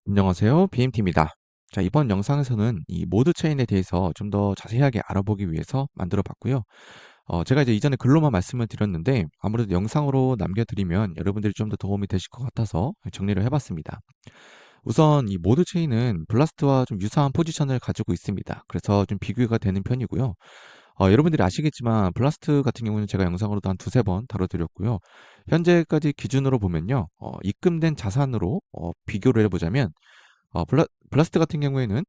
안녕하세요. BMT입니다. 자, 이번 영상에서는 이 모드 체인에 대해서 좀 더 자세하게 알아보기 위해서 만들어 봤고요. 제가 이제 이전에 글로만 말씀을 드렸는데 아무래도 영상으로 남겨드리면 여러분들이 좀 더 도움이 되실 것 같아서 정리를 해봤습니다. 우선 이 모드 체인은 블라스트와 좀 유사한 포지션을 가지고 있습니다. 그래서 좀 비교가 되는 편이고요. 여러분들이 아시겠지만 블라스트 같은 경우는 제가 영상으로도 한 두세 번 다뤄드렸고요. 현재까지 기준으로 보면요. 입금된 자산으로 비교를 해보자면 블라스트 같은 경우에는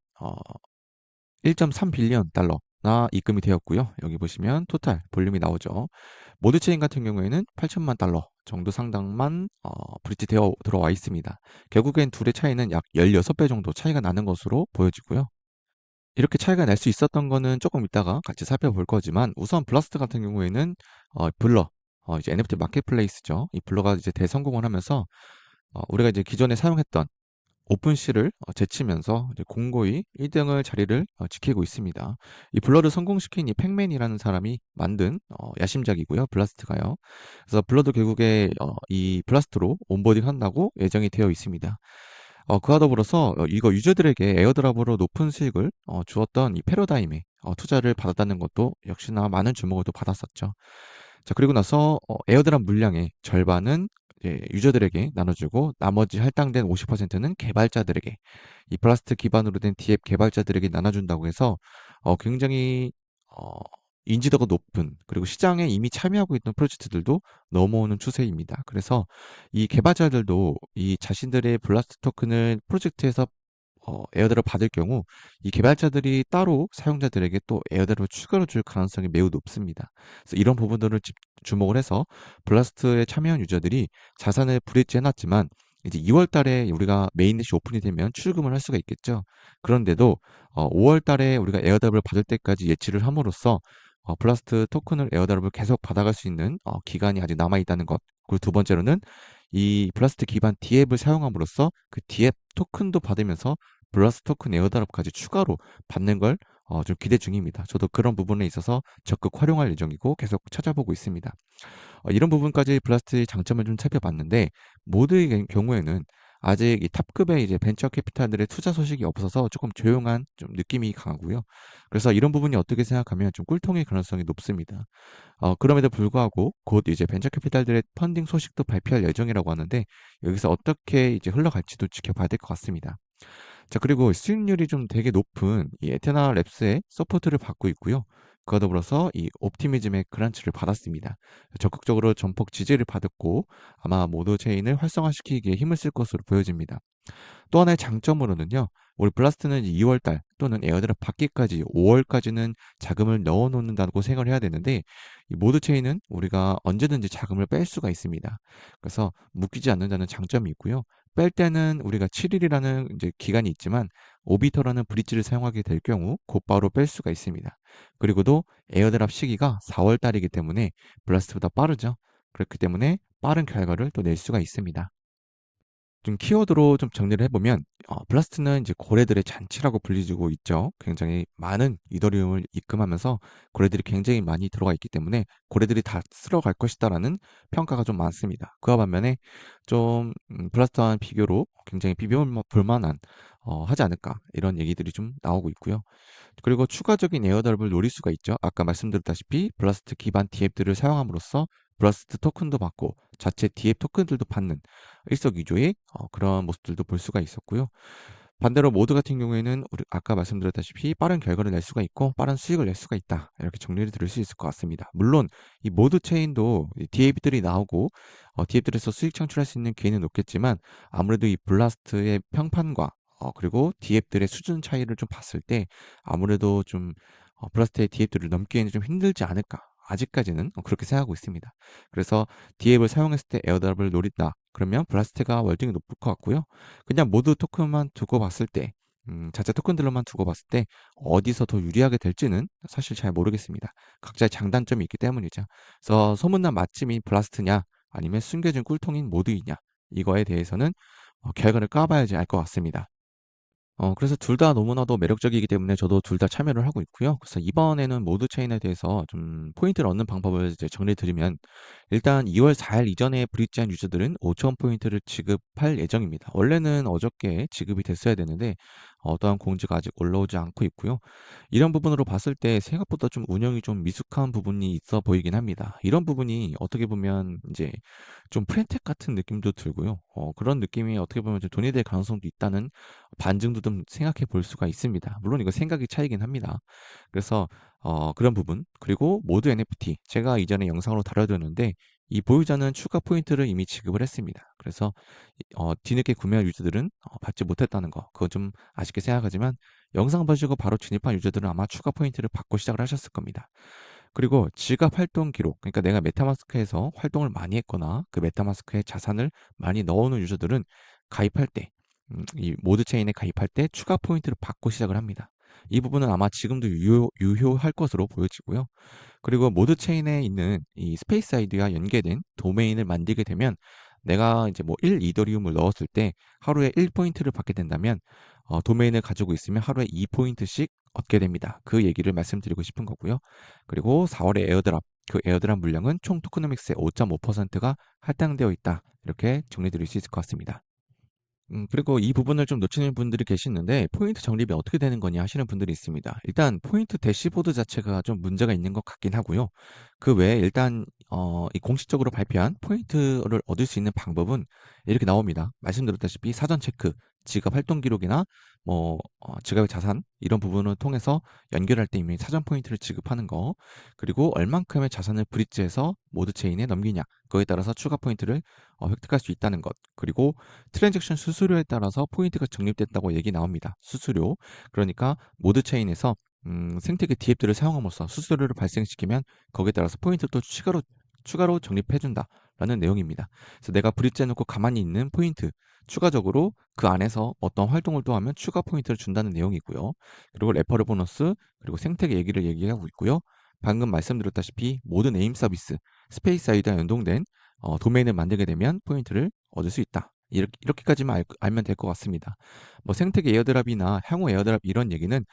1.3 빌리언 달러나 입금이 되었고요. 여기 보시면 토탈 볼륨이 나오죠. 모드 체인 같은 경우에는 8천만 달러 정도 상당만 브릿지 되어 들어와 있습니다. 결국엔 둘의 차이는 약 16배 정도 차이가 나는 것으로 보여지고요. 이렇게 차이가 날 수 있었던 거는 조금 이따가 같이 살펴볼 거지만 우선 블라스트 같은 경우에는 블러 이제 NFT 마켓플레이스죠. 이 블러가 이제 대성공을 하면서 우리가 이제 기존에 사용했던 오픈C를 제치면서 이제 공고히 1등을 자리를 지키고 있습니다. 이 블러를 성공시킨 이 팩맨이라는 사람이 만든 야심작이고요. 블라스트가요. 그래서 블러도 결국에 이 블라스트로 온보딩 한다고 예정이 되어 있습니다. 그와 더불어서 이거 유저들에게 에어드랍으로 높은 수익을 주었던 이 패러다임에 투자를 받았다는 것도 역시나 많은 주목을 또 받았었죠. 자, 그리고 나서 에어드랍 물량의 절반은 이제 유저들에게 나눠주고 나머지 할당된 50%는 개발자들에게 이 블라스트 기반으로 된 디앱 개발자들에게 나눠준다고 해서 굉장히 어, 인지도가 높은 그리고 시장에 이미 참여하고 있는 프로젝트들도 넘어오는 추세입니다. 그래서 이 개발자들도 이 자신들의 블라스트 토큰을 프로젝트에서 에어드랍 받을 경우 이 개발자들이 따로 사용자들에게 또 에어드랍을 추가로 줄 가능성이 매우 높습니다. 그래서 이런 부분들을 주목을 해서 블라스트에 참여한 유저들이 자산을 브릿지 해놨지만 이제 2월 달에 우리가 메인넷이 오픈이 되면 출금을 할 수가 있겠죠. 그런데도 5월 달에 우리가 에어드랍을 받을 때까지 예치를 함으로써 블라스트 토큰을 에어드랍을 계속 받아갈 수 있는 기간이 아직 남아 있다는 것. 그리고 두 번째로는 이 블라스트 기반 디앱을 사용함으로써 그 디앱 토큰도 받으면서 블라스트 토큰 에어드랍까지 추가로 받는 걸 좀 기대 중입니다. 저도 그런 부분에 있어서 적극 활용할 예정이고 계속 찾아보고 있습니다. 이런 부분까지 블라스트의 장점을 좀 살펴봤는데 모드의 경우에는 아직 이 탑급의 이제 벤처 캐피탈들의 투자 소식이 없어서 조금 조용한 좀 느낌이 강하고요. 그래서 이런 부분이 어떻게 생각하면 좀 꿀통일 가능성이 높습니다. 그럼에도 불구하고 곧 이제 벤처 캐피탈들의 펀딩 소식도 발표할 예정이라고 하는데 여기서 어떻게 이제 흘러갈지도 지켜봐야 될 것 같습니다. 자, 그리고 수익률이 좀 되게 높은 이 에테나 랩스의 서포트를 받고 있고요. 그와 더불어서 이 옵티미즘의 그란츠를 받았습니다. 적극적으로 전폭 지지를 받았고 아마 모드 체인을 활성화시키기에 힘을 쓸 것으로 보여집니다. 또 하나의 장점으로는요. 우리 블라스트는 2월 달 또는 에어드랍 받기까지 5월까지는 자금을 넣어 놓는다고 생각을 해야 되는데 이 모드 체인은 우리가 언제든지 자금을 뺄 수가 있습니다. 그래서 묶이지 않는다는 장점이 있고요. 뺄 때는 우리가 7일이라는 이제 기간이 있지만 오비터라는 브릿지를 사용하게 될 경우 곧바로 뺄 수가 있습니다. 그리고도 에어드랍 시기가 4월 달이기 때문에 블라스트보다 빠르죠. 그렇기 때문에 빠른 결과를 또 낼 수가 있습니다. 좀 키워드로 좀 정리를 해보면 블라스트는 이제 고래들의 잔치라고 불리고 있죠. 굉장히 많은 이더리움을 입금하면서 고래들이 굉장히 많이 들어가 있기 때문에 고래들이 다 쓸어갈 것이다라는 평가가 좀 많습니다. 그와 반면에 좀 블라스트와는 비교로 굉장히 비벼볼 만한 하지 않을까 이런 얘기들이 좀 나오고 있고요. 그리고 추가적인 에어드랍을 노릴 수가 있죠. 아까 말씀드렸다시피 블라스트 기반 디앱들을 사용함으로써 블라스트 토큰도 받고 자체 디앱 토큰들도 받는 일석이조의 그런 모습들도 볼 수가 있었고요. 반대로 모드 같은 경우에는 우리 아까 말씀드렸다시피 빠른 결과를 낼 수가 있고 빠른 수익을 낼 수가 있다. 이렇게 정리를 드릴 수 있을 것 같습니다. 물론 이 모드 체인도 디앱들이 나오고 디앱들에서 수익 창출할 수 있는 기회는 높겠지만 아무래도 이 블라스트의 평판과 그리고 디앱들의 수준 차이를 좀 봤을 때 아무래도 좀 블라스트의 디앱들을 넘기에는 좀 힘들지 않을까. 아직까지는 그렇게 생각하고 있습니다. 그래서 디앱을 사용했을 때 에어드랍을 노린다. 그러면 블라스트가 월등히 높을 것 같고요. 그냥 모두 토큰만 두고 봤을 때, 자체 토큰들로만 두고 봤을 때 어디서 더 유리하게 될지는 사실 잘 모르겠습니다. 각자의 장단점이 있기 때문이죠. 그래서 소문난 맛집인 블라스트냐, 아니면 숨겨진 꿀통인 모드이냐, 이거에 대해서는 결과를 까봐야지 알 것 같습니다. 그래서 둘 다 너무나도 매력적이기 때문에 저도 둘 다 참여를 하고 있고요. 그래서 이번에는 모드 체인에 대해서 좀 포인트를 얻는 방법을 이제 정리해 드리면, 일단 2월 4일 이전에 브릿지한 유저들은 5,000 포인트를 지급할 예정입니다. 원래는 어저께 지급이 됐어야 되는데 어떠한 공지가 아직 올라오지 않고 있고요. 이런 부분으로 봤을 때 생각보다 좀 운영이 좀 미숙한 부분이 있어 보이긴 합니다. 이런 부분이 어떻게 보면 이제 좀 프렌텍 같은 느낌도 들고요. 그런 느낌이 어떻게 보면 좀 돈이 될 가능성도 있다는 반증도 좀 생각해 볼 수가 있습니다. 물론 이거 생각이 차이긴 합니다. 그래서 그런 부분, 그리고 모드 NFT 제가 이전에 영상으로 다뤄드렸는데, 이 보유자는 추가 포인트를 이미 지급을 했습니다. 그래서 뒤늦게 구매한 유저들은 받지 못했다는 거, 그건 좀 아쉽게 생각하지만, 영상 보시고 바로 진입한 유저들은 아마 추가 포인트를 받고 시작을 하셨을 겁니다. 그리고 지갑 활동 기록, 그러니까 내가 메타마스크에서 활동을 많이 했거나 그 메타마스크에 자산을 많이 넣어놓은 유저들은 가입할 때, 이 모드 체인에 가입할 때 추가 포인트를 받고 시작을 합니다. 이 부분은 아마 지금도 유효할 것으로 보여지고요. 그리고 모드 체인에 있는 이 스페이스 아이디와 연계된 도메인을 만들게 되면, 내가 이제 뭐 1 이더리움을 넣었을 때 하루에 1포인트를 받게 된다면, 도메인을 가지고 있으면 하루에 2포인트씩 얻게 됩니다. 그 얘기를 말씀드리고 싶은 거고요. 그리고 4월에 에어드랍, 그 에어드랍 물량은 총 토크노믹스의 5.5%가 할당되어 있다. 이렇게 정리드릴 수 있을 것 같습니다. 그리고 이 부분을 좀 놓치는 분들이 계시는데, 포인트 적립이 어떻게 되는 거냐 하시는 분들이 있습니다. 일단 포인트 대시보드 자체가 좀 문제가 있는 것 같긴 하고요. 그 외에 일단 이 공식적으로 발표한 포인트를 얻을 수 있는 방법은 이렇게 나옵니다. 말씀드렸다시피 사전 체크, 지갑 활동 기록이나 뭐 지갑의 자산, 이런 부분을 통해서 연결할 때 이미 사전 포인트를 지급하는 거, 그리고 얼만큼의 자산을 브릿지해서 모드 체인에 넘기냐, 그거에 따라서 추가 포인트를 획득할 수 있다는 것, 그리고 트랜잭션 수수료에 따라서 포인트가 적립됐다고 얘기 나옵니다. 수수료. 그러니까 모드 체인에서 생태계 DApp들을 사용함으로써 수수료를 발생시키면 거기에 따라서 포인트를 또 추가로 적립해준다라는 내용입니다. 그래서 내가 브릿지 해놓고 가만히 있는 포인트, 추가적으로 그 안에서 어떤 활동을 또 하면 추가 포인트를 준다는 내용이고요. 그리고 레퍼럴 보너스, 그리고 생태계 얘기를 얘기하고 있고요. 방금 말씀드렸다시피 모든 네임 서비스, 스페이스 아이디와 연동된 도메인을 만들게 되면 포인트를 얻을 수 있다. 이렇게까지만 알면 될 것 같습니다. 뭐 생태계 에어드랍이나 향후 에어드랍 이런 얘기는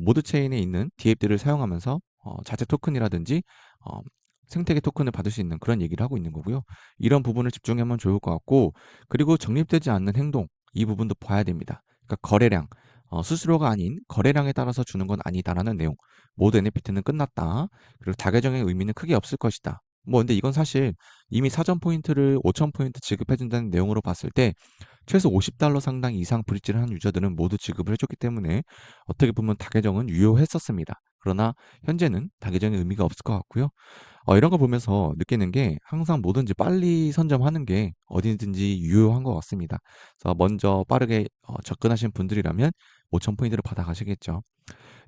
모드 체인에 있는 DApp들을 사용하면서 자체 토큰이라든지 어, 생태계 토큰을 받을 수 있는 그런 얘기를 하고 있는 거고요. 이런 부분을 집중하면 좋을 것 같고, 그리고 적립되지 않는 행동, 이 부분도 봐야 됩니다. 그러니까 거래량, 수수료가 아닌 거래량에 따라서 주는 건 아니다라는 내용. 모드 NFT는 끝났다. 그리고 자계정의 의미는 크게 없을 것이다. 뭐 근데 이건 사실 이미 사전 포인트를 5,000 포인트 지급해 준다는 내용으로 봤을 때 최소 $50 상당 이상 브릿지를 한 유저들은 모두 지급을 해줬기 때문에 어떻게 보면 다계정은 유효했었습니다. 그러나 현재는 다계정의 의미가 없을 것 같고요. 이런 거 보면서 느끼는 게, 항상 뭐든지 빨리 선점하는 게 어디든지 유효한 것 같습니다. 그래서 먼저 빠르게 접근하신 분들이라면 5,000 포인트를 받아가시겠죠.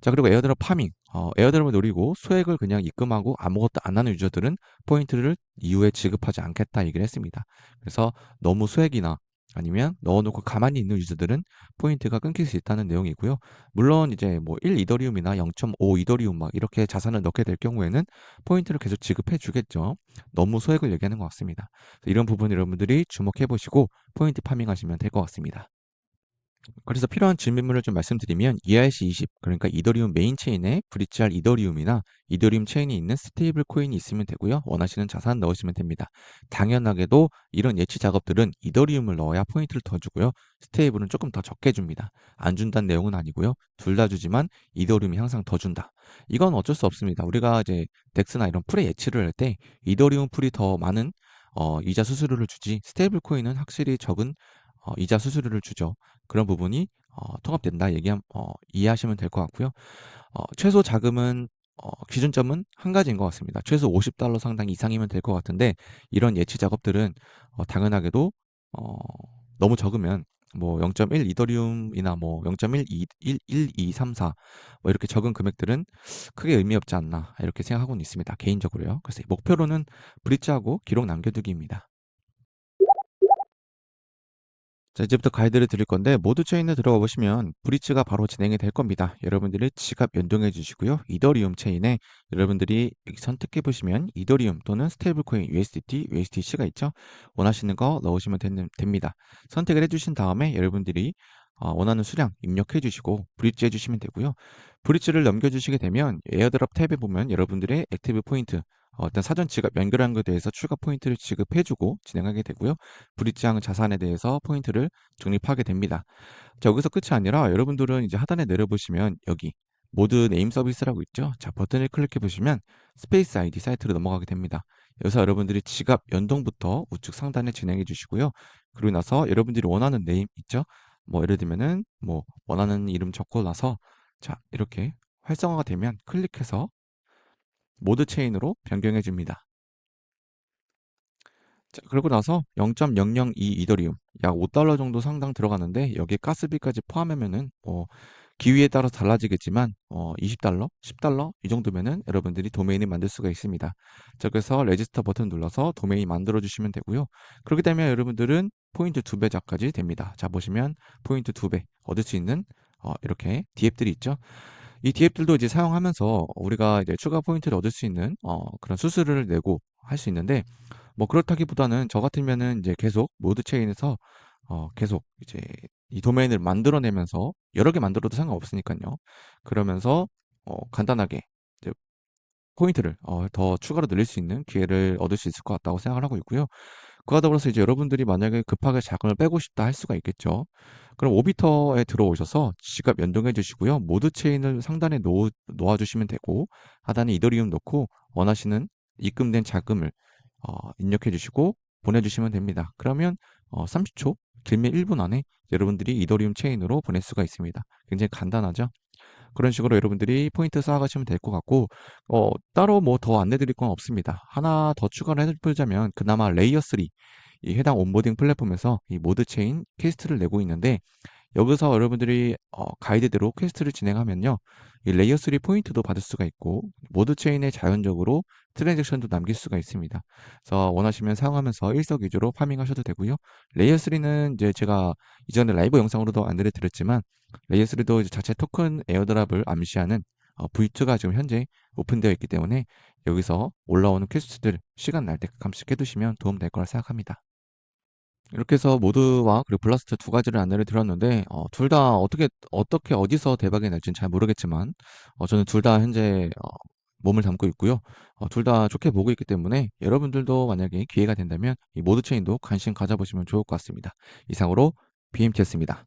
자, 그리고 에어드랍 파밍. 에어드랍을 노리고 소액을 그냥 입금하고 아무것도 안 하는 유저들은 포인트를 이후에 지급하지 않겠다 얘기를 했습니다. 그래서 너무 소액이나 아니면 넣어놓고 가만히 있는 유저들은 포인트가 끊길 수 있다는 내용이고요. 물론 이제 뭐 1 이더리움이나 0.5 이더리움 막 이렇게 자산을 넣게 될 경우에는 포인트를 계속 지급해 주겠죠. 너무 소액을 얘기하는 것 같습니다. 이런 부분 여러분들이 주목해 보시고 포인트 파밍하시면 될 것 같습니다. 그래서 필요한 질문을 좀 말씀드리면, ERC20, 그러니까 이더리움 메인 체인에 브릿지할 이더리움이나 이더리움 체인이 있는 스테이블 코인이 있으면 되고요. 원하시는 자산 넣으시면 됩니다. 당연하게도 이런 예치 작업들은 이더리움을 넣어야 포인트를 더 주고요. 스테이블은 조금 더 적게 줍니다. 안 준다는 내용은 아니고요. 둘 다 주지만 이더리움이 항상 더 준다. 이건 어쩔 수 없습니다. 우리가 이제 덱스나 이런 풀의 예치를 할 때 이더리움 풀이 더 많은 이자 수수료를 주지, 스테이블 코인은 확실히 적은 이자 수수료를 주죠. 그런 부분이 통합된다 이해하시면 될 것 같고요. 최소 자금은 기준점은 한 가지인 것 같습니다. 최소 $50 상당 이상이면 될 것 같은데, 이런 예치 작업들은 당연하게도 어, 너무 적으면 뭐 0.1 이더리움이나 뭐 0.1211234 뭐 이렇게 적은 금액들은 크게 의미 없지 않나 이렇게 생각하고는 있습니다. 개인적으로요. 그래서 목표로는 브릿지하고 기록 남겨두기입니다. 자, 이제부터 가이드를 드릴 건데, 모드 체인에 들어가 보시면 브릿지가 바로 진행이 될 겁니다. 여러분들이 지갑 연동해 주시고요. 이더리움 체인에 여러분들이 이렇게 선택해 보시면 이더리움 또는 스테이블 코인 USDT, USDC가 있죠. 원하시는 거 넣으시면 됩니다. 선택을 해 주신 다음에 여러분들이 원하는 수량 입력해 주시고 브릿지 해 주시면 되고요. 브릿지를 넘겨 주시게 되면 에어드랍 탭에 보면 여러분들의 액티브 포인트 일단 사전 지갑 연결한 것에 대해서 추가 포인트를 지급해 주고 진행하게 되고요. 브릿지항 자산에 대해서 포인트를 적립하게 됩니다. 자, 여기서 끝이 아니라 여러분들은 이제 하단에 내려보시면 여기 모드 네임 서비스라고 있죠. 자, 버튼을 클릭해 보시면 스페이스 아이디 사이트로 넘어가게 됩니다. 여기서 여러분들이 지갑 연동부터 우측 상단에 진행해 주시고요. 그리고 나서 여러분들이 원하는 네임 있죠. 뭐 예를 들면은 뭐 원하는 이름 적고 나서 자, 이렇게 활성화가 되면 클릭해서 모드 체인으로 변경해 줍니다. 자, 그러고 나서 0.002 이더리움, 약 5달러 정도 상당 들어가는데 여기에 가스비까지 포함하면은 기위에 따라 달라지겠지만 20달러, 10달러 이 정도면은 여러분들이 도메인을 만들 수가 있습니다. 자, 그래서 레지스터 버튼 눌러서 도메인 만들어 주시면 되고요. 그렇게 되면 여러분들은 포인트 2배자까지 됩니다. 자, 보시면 포인트 2배 얻을 수 있는 이렇게 디앱들이 있죠. 이 디앱들도 이제 사용하면서 우리가 이제 추가 포인트를 얻을 수 있는 그런 수수료를 내고 할 수 있는데 뭐 그렇다기보다는 저 같으면은 이제 계속 모드 체인에서 계속 이제 이 도메인을 만들어내면서 여러 개 만들어도 상관없으니까요. 그러면서 간단하게 이제 포인트를 더 추가로 늘릴 수 있는 기회를 얻을 수 있을 것 같다고 생각을 하고 있고요. 그와 더불어서 이제 여러분들이 만약에 급하게 자금을 빼고 싶다 할 수가 있겠죠. 그럼 오비터에 들어오셔서 지갑 연동해 주시고요. 모드 체인을 상단에 놓아 주시면 되고 하단에 이더리움 넣고 원하시는 입금된 자금을 입력해 주시고 보내주시면 됩니다. 그러면 30초, 길면 1분 안에 여러분들이 이더리움 체인으로 보낼 수가 있습니다. 굉장히 간단하죠? 그런 식으로 여러분들이 포인트 쌓아가시면 될 것 같고, 따로 뭐 더 안내드릴 건 없습니다. 하나 더 추가를 해보자면, 그나마 레이어 3, 이 해당 온보딩 플랫폼에서 이 모드 체인 퀘스트를 내고 있는데, 여기서 여러분들이 가이드대로 퀘스트를 진행하면요. 이 레이어 3 포인트도 받을 수가 있고 모드 체인에 자연적으로 트랜잭션도 남길 수가 있습니다. 그래서 원하시면 사용하면서 일석이조로 파밍하셔도 되고요. 레이어 3는 이제 제가 이전에 라이브 영상으로도 안내를 드렸지만 레이어 3도 이제 자체 토큰 에어드랍을 암시하는 V2가 지금 현재 오픈되어 있기 때문에 여기서 올라오는 퀘스트들 시간 날 때 가끔씩 해두시면 도움 될 거라 생각합니다. 이렇게 해서 모드와 그리고 블라스트 두 가지를 안내를 드렸는데 둘 다 어떻게 어디서 대박이 날지는 잘 모르겠지만 저는 둘 다 현재 몸을 담고 있고요. 둘 다 좋게 보고 있기 때문에 여러분들도 만약에 기회가 된다면 이 모드 체인도 관심 가져보시면 좋을 것 같습니다. 이상으로 BMT였습니다.